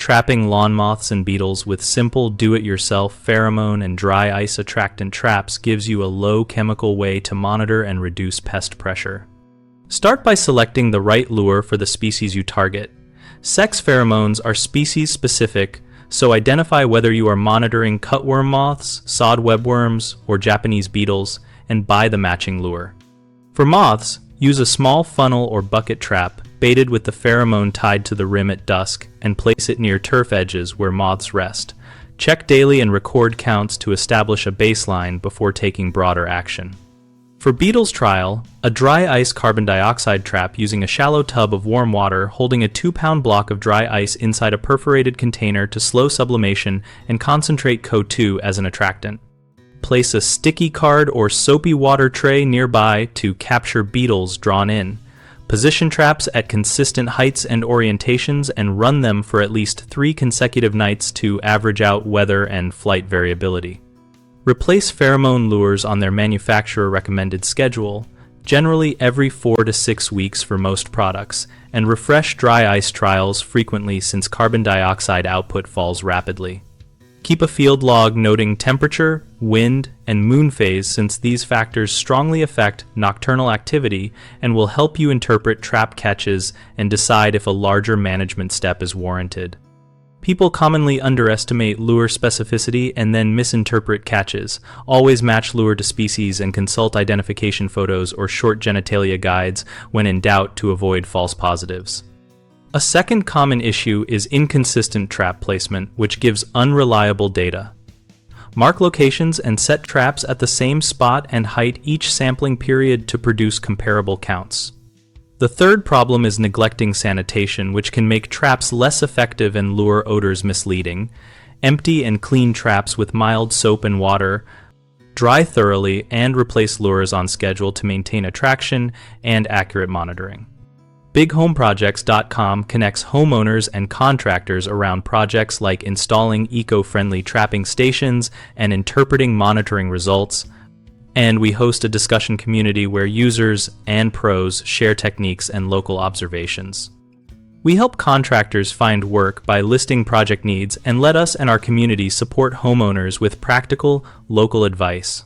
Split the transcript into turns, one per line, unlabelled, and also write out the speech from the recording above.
trapping lawn moths and beetles with simple do-it-yourself pheromone and dry ice attractant traps gives you a low chemical way to monitor and reduce pest pressure. Start by selecting the right lure for the species you target. Sex pheromones are species-specific, so identify whether you are monitoring cutworm moths, sod webworms, or Japanese beetles, and buy the matching lure. For moths, use a small funnel or bucket trap baited with the pheromone tied to the rim at dusk and place it near turf edges where moths rest. Check daily and record counts to establish a baseline before taking broader action. For beetles trial, a dry ice carbon dioxide trap using a shallow tub of warm water holding a 2-pound block of dry ice inside a perforated container to slow sublimation and concentrate CO2 as an attractant. Place a sticky card or soapy water tray nearby to capture beetles drawn in. Position traps at consistent heights and orientations and run them for at least 3 consecutive nights to average out weather and flight variability. Replace pheromone lures on their manufacturer-recommended schedule, generally every 4 to 6 weeks for most products, and refresh dry ice trials frequently since carbon dioxide output falls rapidly. Keep a field log noting temperature, wind, and moon phase since these factors strongly affect nocturnal activity and will help you interpret trap catches and decide if a larger management step is warranted. People commonly underestimate lure specificity and then misinterpret catches. Always match lure to species and consult identification photos or short genitalia guides when in doubt to avoid false positives. A second common issue is inconsistent trap placement, which gives unreliable data. Mark locations and set traps at the same spot and height each sampling period to produce comparable counts. The third problem is neglecting sanitation, which can make traps less effective and lure odors misleading. Empty and clean traps with mild soap and water. Dry thoroughly and replace lures on schedule to maintain attraction and accurate monitoring. BigHomeProjects.com connects homeowners and contractors around projects like installing eco-friendly trapping stations and interpreting monitoring results. And we host a discussion community where users and pros share techniques and local observations. We help contractors find work by listing project needs and let us and our community support homeowners with practical, local advice.